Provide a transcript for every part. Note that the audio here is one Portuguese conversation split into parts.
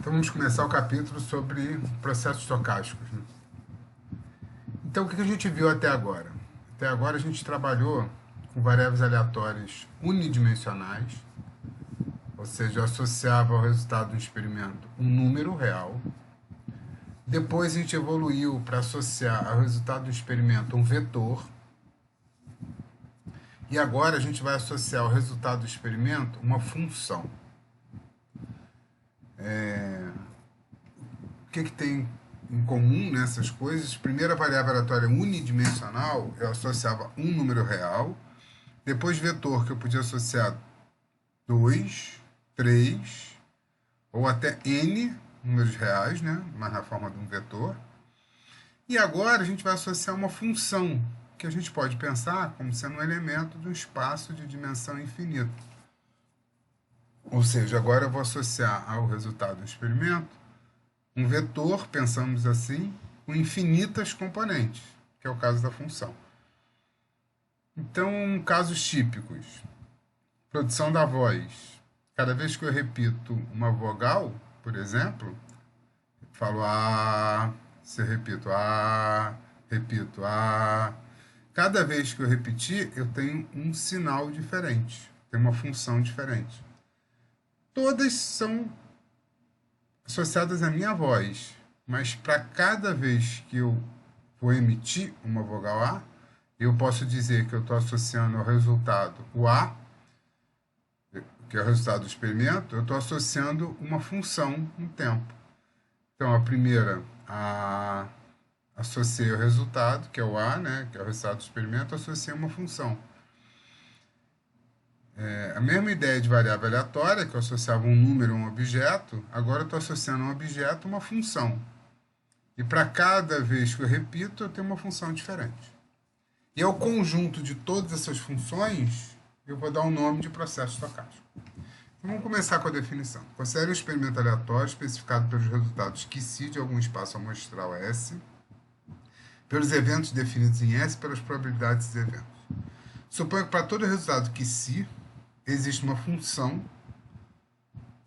Então vamos começar o capítulo sobre processos estocásticos, né? Então o que a gente viu até agora? Até agora a gente trabalhou com variáveis aleatórias unidimensionais, ou seja, eu associava ao resultado do experimento um número real. Depois a gente evoluiu para associar ao resultado do experimento um vetor. E agora a gente vai associar ao resultado do experimento uma função. O que tem em comum nessas coisas? Primeiro, a variável aleatória unidimensional, eu associava um número real. Depois, vetor, que eu podia associar 2, 3, ou até n números reais, né? Mas na forma de um vetor. E agora a gente vai associar uma função, que a gente pode pensar como sendo um elemento de um espaço de dimensão infinita. Ou seja, agora eu vou associar ao resultado do experimento um vetor, pensamos assim, com infinitas componentes, que é o caso da função. Então, casos típicos. Produção da voz. Cada vez que eu repito uma vogal, por exemplo, falo A, se eu repito A, repito A. Cada vez que eu repetir, eu tenho um sinal diferente, tem uma função diferente. Todas são associadas à minha voz, mas para cada vez que eu vou emitir uma vogal A, eu posso dizer que eu estou associando ao resultado o A, que é o resultado do experimento, eu estou associando uma função no tempo. Então, a primeira, associei o resultado, que é o A, né, que é o resultado do experimento, associei uma função. A mesma ideia de variável aleatória, que eu associava um número a um objeto, agora eu estou associando a um objeto uma função. E para cada vez que eu repito, eu tenho uma função diferente. E ao conjunto de todas essas funções, eu vou dar o nome de processo estocástico. Então, vamos começar com a definição. Considere um experimento aleatório especificado pelos resultados QC de algum espaço amostral S, pelos eventos definidos em S e pelas probabilidades desses eventos. Suponha que para todo resultado QC existe uma função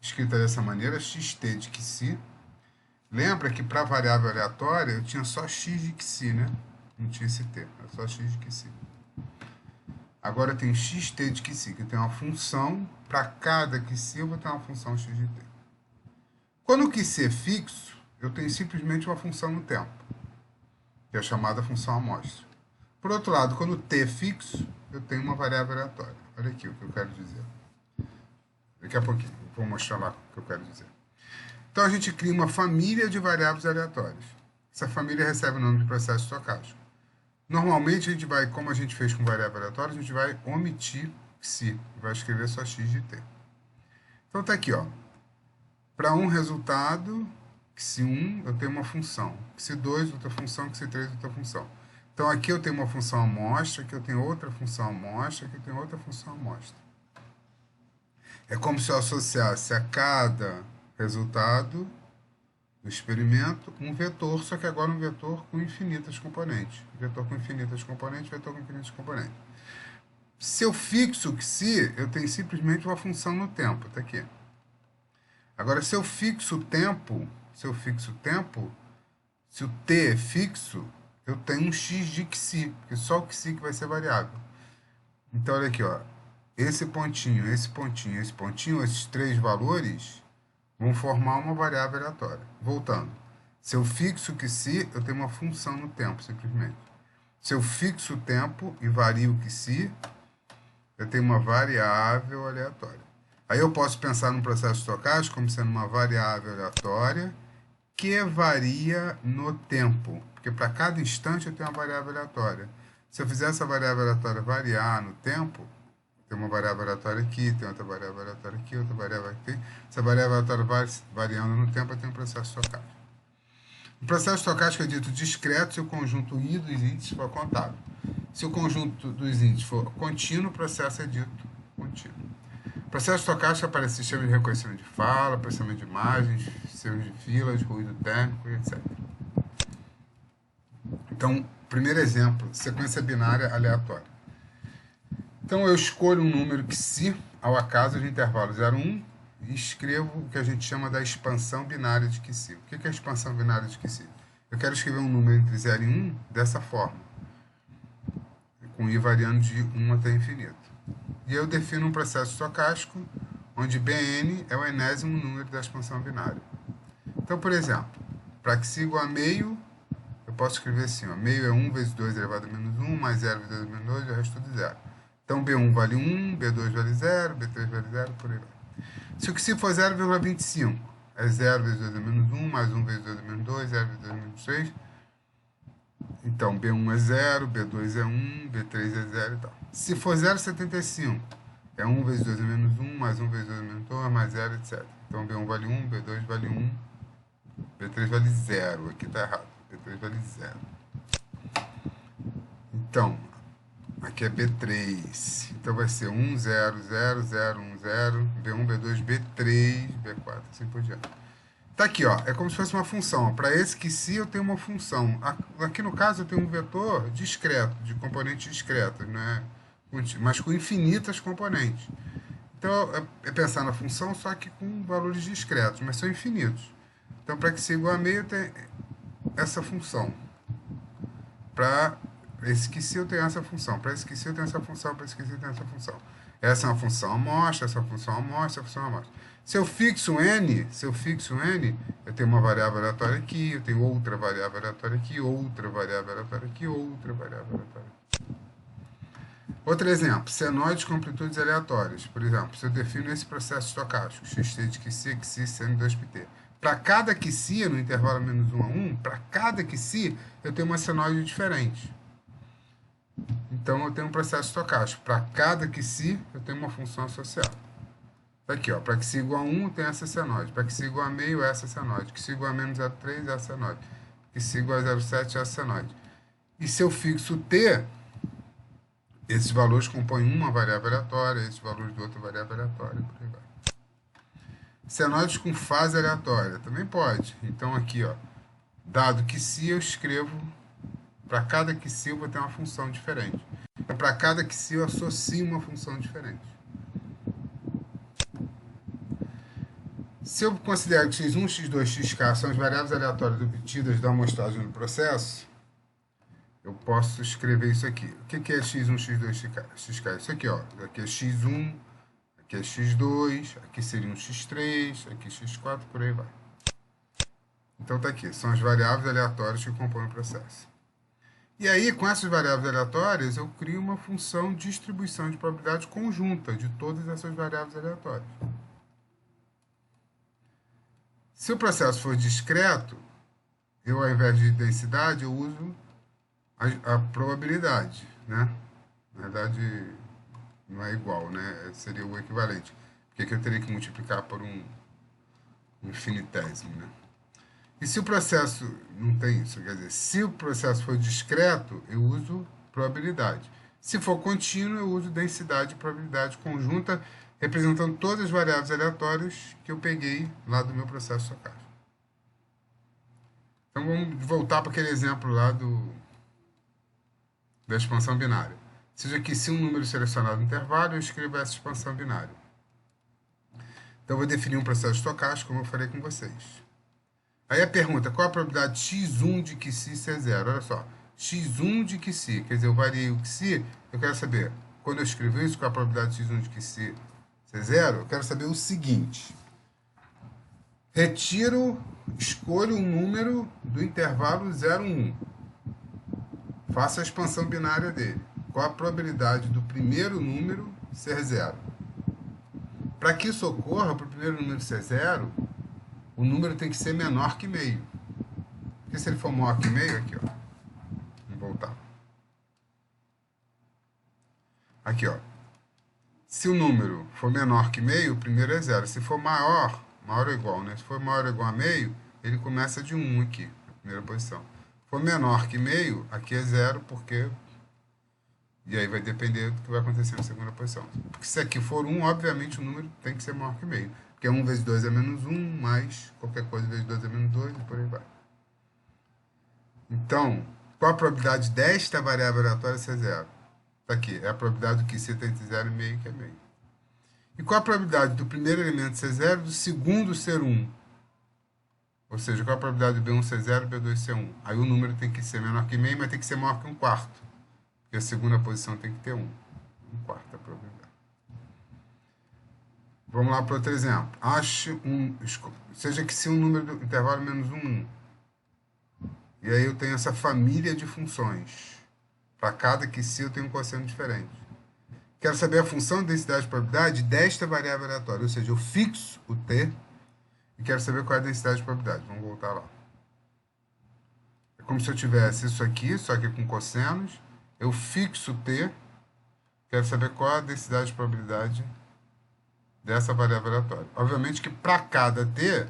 escrita dessa maneira, xt de QC. Lembra que para a variável aleatória eu tinha só x de QC, né? Não tinha esse t, era só x de QC. Agora eu tenho xt de QC, que tem uma função, para cada QC eu vou ter uma função x de t. Quando o QC é fixo, eu tenho simplesmente uma função no tempo, que é a chamada função amostra. Por outro lado, quando o t é fixo, eu tenho uma variável aleatória. Olha aqui o que eu quero dizer. Daqui a pouquinho eu vou mostrar lá o que eu quero dizer. Então a gente cria uma família de variáveis aleatórias. Essa família recebe o nome de processo estocástico. Normalmente a gente vai, como a gente fez com variável aleatória, a gente vai omitir psi, vai escrever só x de t. Então tá aqui, ó. Para um resultado, psi1, eu tenho uma função. Psi2, outra função, psi3, outra função. Então, aqui eu tenho uma função amostra, aqui eu tenho outra função amostra, aqui eu tenho outra função amostra. É como se eu associasse a cada resultado do experimento um vetor, só que agora um vetor com infinitas componentes. Vetor com infinitas componentes, vetor com infinitas componentes. Se eu fixo o psi, eu tenho simplesmente uma função no tempo, tá aqui. Agora, se eu fixo o tempo, se o t é fixo, eu tenho um x de QC, porque só o QC que vai ser variável. Então, olha aqui, ó. Esse pontinho, esse pontinho, esse pontinho, esses três valores vão formar uma variável aleatória. Voltando. Se eu fixo o QC, eu tenho uma função no tempo, simplesmente. Se eu fixo o tempo e vario o QC, eu tenho uma variável aleatória. Aí eu posso pensar num processo estocástico como sendo uma variável aleatória que varia no tempo. Porque para cada instante eu tenho uma variável aleatória. Se eu fizer essa variável aleatória variar no tempo, tem uma variável aleatória aqui, tem outra variável aleatória aqui, outra variável aqui. Essa variável aleatória variando no tempo, eu tenho um processo estocástico. O processo estocástico é dito discreto se o conjunto I dos índices for contável. Se o conjunto dos índices for contínuo, o processo é dito contínuo. O processo estocástico aparece em sistemas de reconhecimento de fala, processamento de imagens, sistemas de filas, ruído térmico, etc. Então, primeiro exemplo, sequência binária aleatória. Então, eu escolho um número psi ao acaso de intervalo 0,1 e escrevo o que a gente chama da expansão binária de QC. O que é a expansão binária de QC? Eu quero escrever um número entre 0 e 1 dessa forma, com i variando de 1 até infinito. E eu defino um processo estocástico, onde Bn é o enésimo número da expansão binária. Então, por exemplo, para que siga a meio, eu posso escrever assim, ó, meio é 1 vezes 2 elevado a menos 1, mais 0 vezes 2 menos 2, e o resto tudo zero. Então, B1 vale 1, B2 vale 0, B3 vale 0, por aí vai. Se o que se for 0,25, é 0 vezes 2 é menos 1, mais 1 vezes 2 é menos 2, 0 vezes 2 é menos 3. Então, B1 é 0, B2 é 1, B3 é 0 e tal. Se for 0,75, é 1 vezes 2 é menos 1, mais 1 vezes 2 é menos 2, mais 0, etc. Então, B1 vale 1, B2 vale 1, B3 vale 0. Aqui está errado. B3 vale 0. Então, aqui é B3. Então, vai ser 1, 0, 0, 0, 1, 0, B1, B2, B3, B4, assim por diante. Tá aqui, ó. É como se fosse uma função. Para esse que se eu tenho uma função. Aqui no caso eu tenho um vetor discreto, de componentes discretos, né? Mas com infinitas componentes. Então é pensar na função, só que com valores discretos, mas são infinitos. Então para que se igual a meio eu tenho essa função. Para esse que se eu tenho essa função. Para esse que se eu tenho essa função. Para esse que se eu tenho essa função. Essa é uma função amostra, essa é uma função amostra, essa é uma função amostra. Se eu fixo n, eu tenho uma variável aleatória aqui, eu tenho outra variável aleatória aqui, outra variável aleatória aqui, outra variável aleatória aqui. Outro exemplo, senoides com amplitudes aleatórias. Por exemplo, se eu defino esse processo estocástico, xt de QC seno 2πt. Para cada QC, no intervalo menos 1 a 1, para cada QC, eu tenho uma senoide diferente. Então, eu tenho um processo estocástico. Para cada QC, eu tenho uma função associada. Aqui, ó, para que se igual a 1 tem essa senoide, para que se igual a meio essa senoide, que se igual a menos 0,3 essa senoide, que se igual a 0,7 essa senoide. E se eu fixo t, esses valores compõem uma variável aleatória, esses valores de outra variável aleatória, por aí vai. Senoides com fase aleatória, também pode. Então aqui, ó, dado que se eu escrevo, para cada que se eu vou ter uma função diferente. Para cada que se eu associo uma função diferente. Se eu considero que x1, x2, xk são as variáveis aleatórias obtidas da amostragem do processo, eu posso escrever isso aqui. O que é x1, x2, xk? Isso aqui, ó. Aqui é x1, aqui é x2, aqui seria um x3, aqui x4, por aí vai. Então tá aqui, são as variáveis aleatórias que compõem o processo. E aí, com essas variáveis aleatórias, eu crio uma função de distribuição de probabilidade conjunta de todas essas variáveis aleatórias. Se o processo for discreto, eu, ao invés de densidade, eu uso a probabilidade, né? Na verdade, não é igual, né? Seria o equivalente. Porque aqui eu teria que multiplicar por um infinitésimo, né? E se o processo não tem isso, quer dizer, se o processo for discreto, eu uso probabilidade. Se for contínuo, eu uso densidade e probabilidade conjunta, representando todas as variáveis aleatórias que eu peguei lá do meu processo estocástico. Então, vamos voltar para aquele exemplo lá da expansão binária. Seja que se um número selecionado no intervalo, eu escrevo essa expansão binária. Então, eu vou definir um processo estocástico, como eu falei com vocês. Aí a pergunta, qual a probabilidade x1 de que se é zero? Olha só, x1 de que se, quer dizer, eu variei o que se, eu quero saber, quando eu escrevo isso, qual a probabilidade x1 de que se é zero, eu quero saber o seguinte. Escolho um número do intervalo 0, 1. Faço a expansão binária dele. Qual a probabilidade do primeiro número ser zero? Para que isso ocorra, para o primeiro número ser zero, o número tem que ser menor que meio. Porque se ele for maior que meio, aqui, ó. Vamos voltar. Aqui, ó. Se o número for menor que meio, o primeiro é zero. Se for maior ou igual, né? Se for maior ou igual a meio, ele começa de 1 aqui, na primeira posição. Se for menor que meio, aqui é zero, porque... E aí vai depender do que vai acontecer na segunda posição. Porque se aqui for 1, obviamente o número tem que ser maior que meio. Porque 1 vezes 2 é menos 1, mais qualquer coisa vezes 2 é menos 2, e por aí vai. Então, qual a probabilidade desta variável aleatória ser zero? Está aqui, é a probabilidade do que se tem entre 0 e meio, que é meio. E qual a probabilidade do primeiro elemento ser 0 e do segundo ser 1? Ou seja, qual a probabilidade do B1 ser 0 e do B2 ser 1? Aí o número tem que ser menor que meio, mas tem que ser maior que 1/4. Porque a segunda posição tem que ter 1. 1/4 a probabilidade. Vamos lá para outro exemplo. Seja que se um número do intervalo menos 1. E aí eu tenho essa família de funções. Para cada que se eu tenho um cosseno diferente. Quero saber a função de densidade de probabilidade desta variável aleatória. Ou seja, eu fixo o t e quero saber qual é a densidade de probabilidade. Vamos voltar lá. É como se eu tivesse isso aqui, só que com cossenos. Eu fixo o t. Quero saber qual é a densidade de probabilidade dessa variável aleatória. Obviamente que para cada t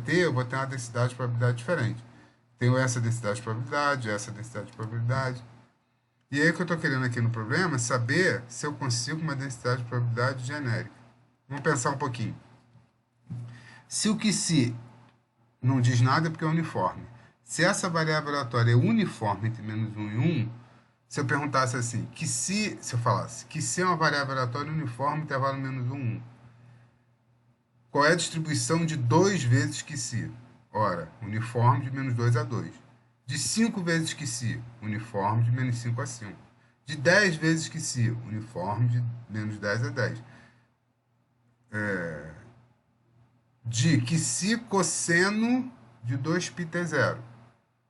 eu vou ter uma densidade de probabilidade diferente. Tenho essa densidade de probabilidade, essa densidade de probabilidade. E aí o que eu estou querendo aqui no problema é saber se eu consigo uma densidade de probabilidade genérica. Vamos pensar um pouquinho. Se o que se não diz nada é porque é uniforme. Se essa variável aleatória é uniforme entre menos 1 e 1, se eu perguntasse assim, se eu falasse que se é uma variável aleatória uniforme, intervalo menos 1, 1, qual é a distribuição de 2 vezes que se? Ora, uniforme de menos 2 a 2. De 5 vezes que se, uniforme de menos 5 a 5. De 10 vezes que se, uniforme de menos 10 a 10. De que se cosseno de 2πt0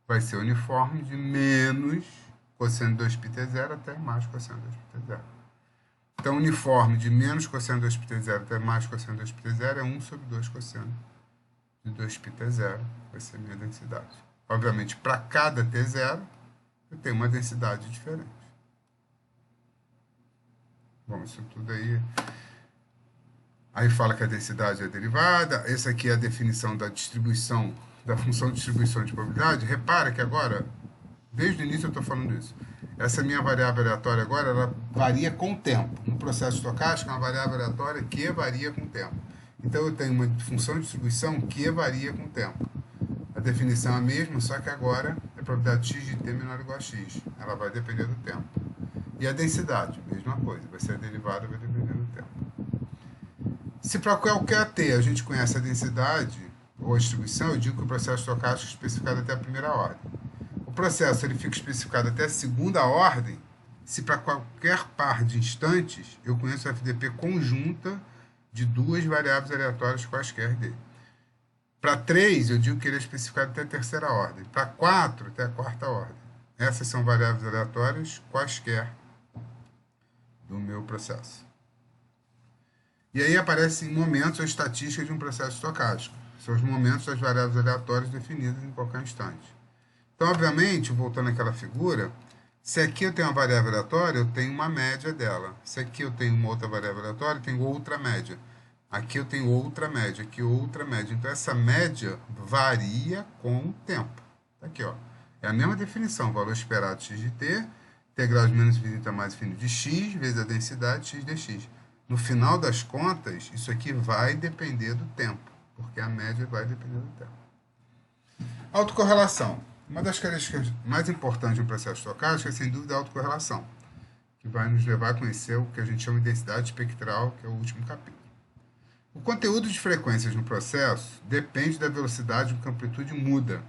vai ser uniforme de menos cosseno de 2πt0 até mais cosseno de 2πt0. Então, uniforme de menos cosseno de 2πt0 até mais cosseno de 2πt0 é 1 sobre 2 cosseno de 2πt0. Vai ser a minha densidade. Obviamente, para cada t0, eu tenho uma densidade diferente. Bom, isso tudo aí... Aí fala que a densidade é derivada. Essa aqui é a definição da distribuição, da função de distribuição de probabilidade. Repara que agora, desde o início eu estou falando isso. Essa minha variável aleatória agora, ela varia com o tempo. No processo estocástico, é uma variável aleatória que varia com o tempo. Então, eu tenho uma função de distribuição que varia com o tempo. A definição é a mesma, só que agora é a probabilidade x de t menor ou igual a x. Ela vai depender do tempo. E a densidade, mesma coisa. Vai ser a derivada, vai depender do tempo. Se para qualquer t a gente conhece a densidade ou a distribuição, eu digo que o processo estocástico é especificado até a primeira ordem. O processo ele fica especificado até a segunda ordem se para qualquer par de instantes eu conheço a FDP conjunta de duas variáveis aleatórias quaisquer dele. Para 3, eu digo que ele é especificado até a terceira ordem. Para 4, até a quarta ordem. Essas são variáveis aleatórias quaisquer do meu processo. E aí aparecem momentos ou estatísticas de um processo estocástico. São os momentos das variáveis aleatórias definidas em qualquer instante. Então, obviamente, voltando àquela figura, se aqui eu tenho uma variável aleatória, eu tenho uma média dela. Se aqui eu tenho uma outra variável aleatória, eu tenho outra média. Aqui eu tenho outra média, aqui outra média. Então, essa média varia com o tempo. Aqui, ó. É a mesma definição. Valor esperado x de t, integral de menos infinito a mais infinito de x, vezes a densidade x dx. No final das contas, isso aqui vai depender do tempo, porque a média vai depender do tempo. Autocorrelação. Uma das características mais importantes de um processo estocástico é, sem dúvida, a autocorrelação, que vai nos levar a conhecer o que a gente chama de densidade espectral, que é o último capítulo. O conteúdo de frequências no processo depende da velocidade com que a amplitude muda.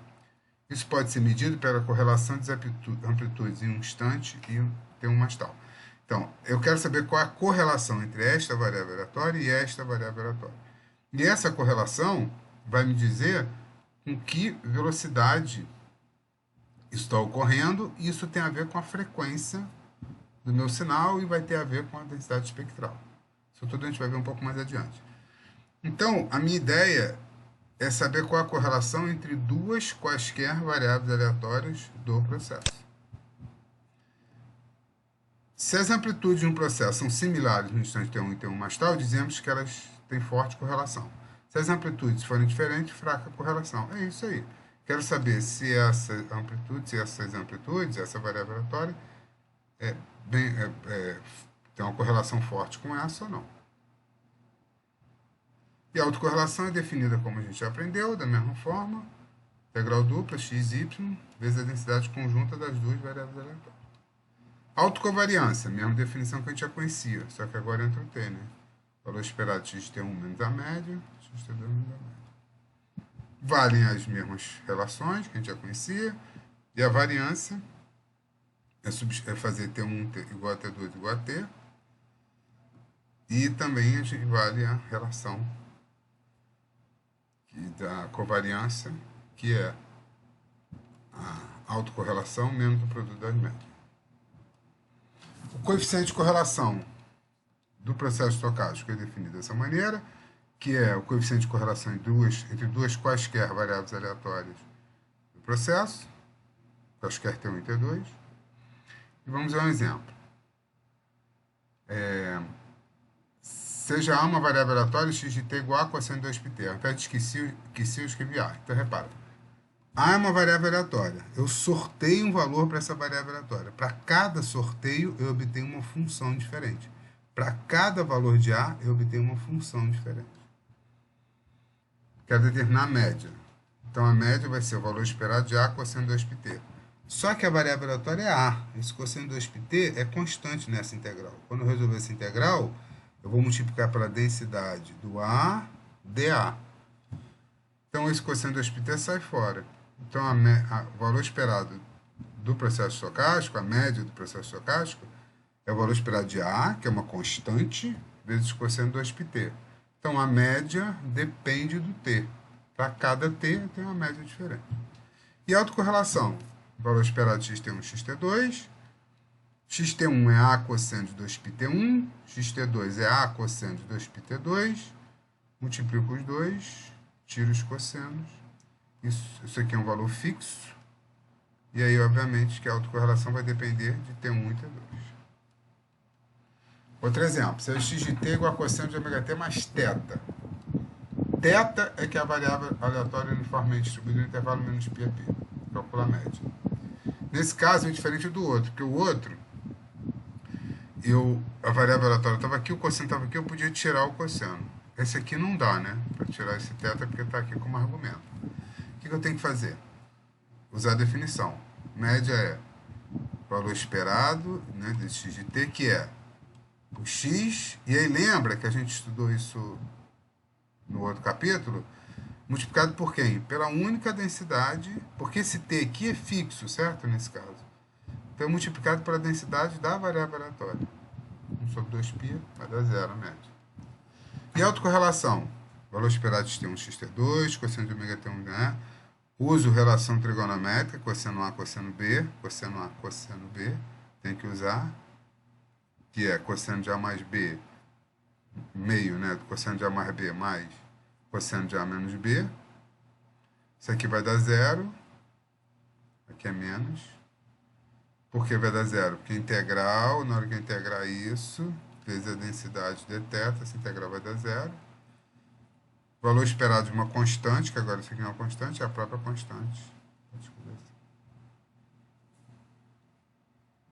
Isso pode ser medido pela correlação de amplitudes em um instante e T1 mais tal. Então, eu quero saber qual é a correlação entre esta variável aleatória e esta variável aleatória. E essa correlação vai me dizer com que velocidade está ocorrendo, e isso tem a ver com a frequência do meu sinal e vai ter a ver com a densidade espectral. Isso tudo a gente vai ver um pouco mais adiante. Então, a minha ideia é saber qual é a correlação entre duas quaisquer variáveis aleatórias do processo. Se as amplitudes de um processo são similares no instante T1 e T1 mais tal, dizemos que elas têm forte correlação. Se as amplitudes forem diferentes, fraca correlação. É isso aí. Quero saber se essa amplitude, essa variável aleatória, tem uma correlação forte com essa ou não. E a autocorrelação é definida como a gente já aprendeu, da mesma forma, integral dupla, x, y, vezes a densidade conjunta das duas variáveis aleatórias. Autocovariância, mesma definição que a gente já conhecia, só que agora entra o t, né? Valor esperado xt1 menos a média, xt2 menos a média. Valem as mesmas relações que a gente já conhecia, e a variância é fazer T1 igual a T2 igual a T, e também a gente vale a relação da covariância, que é a autocorrelação menos o produto das médias. O coeficiente de correlação do processo estocástico é definido dessa maneira, que é o coeficiente de correlação entre duas quaisquer variáveis aleatórias do processo, quaisquer T1 e T2. E vamos ver um exemplo. Seja A uma variável aleatória, x de t igual a cosseno de 2πt. Ao invés de esqueci, eu escrevi A. Então, repara. A é uma variável aleatória. Eu sorteio um valor para essa variável aleatória. Para cada sorteio, eu obtenho uma função diferente. Para cada valor de A, eu obtenho uma função diferente. Quero determinar a média. Então, a média vai ser o valor esperado de A cosseno de 2πt. Só que a variável aleatória é A. Esse cosseno de 2πt é constante nessa integral. Quando eu resolver essa integral, eu vou multiplicar pela densidade do A, dA. Então, esse cosseno de 2πt sai fora. Então, o valor esperado do processo estocástico, a média do processo estocástico, é o valor esperado de A, que é uma constante, vezes cosseno de 2πt. Então, a média depende do t. Para cada t, tem uma média diferente. E a autocorrelação? O valor esperado de xt1 xt2. xt1 é A cosseno de 2πt1. xt2 é A cosseno de 2πt2. Multiplico os dois, tiro os cossenos. Isso aqui é um valor fixo. E aí, obviamente, que a autocorrelação vai depender de T1 e T2. Outro exemplo. Se x de t é igual a cosseno de ωt mais θ. Θ é que é a variável aleatória uniformemente distribuída no intervalo menos π a π. Calcula a média. Nesse caso, é diferente do outro, porque o outro, a variável aleatória estava aqui, o cosseno estava aqui, eu podia tirar o cosseno. Esse aqui não dá, né? Para tirar esse θ, porque está aqui como argumento. O que eu tenho que fazer? Usar a definição. Média é o valor esperado, né, desse x de t, que é o x, e aí lembra que a gente estudou isso no outro capítulo, multiplicado por quem? Pela única densidade, porque esse t aqui é fixo, certo? Nesse caso. Então, é multiplicado pela densidade da variável aleatória. 1 sobre 2π vai dar zero a média. E a autocorrelação? Valor esperado de t1, xt2, cosseno de ωt1, né? Uso relação trigonométrica, cosseno A, cosseno B, cosseno A, cosseno B, tem que usar, que é cosseno de A mais B, meio, né? Cosseno de A mais B mais cosseno de A menos B. Isso aqui vai dar zero, aqui é menos. Por que vai dar zero? Porque integral, na hora que eu integrar isso, vezes a densidade de θ, essa integral vai dar zero. Valor esperado de uma constante, que agora isso aqui não é uma constante, é a própria constante.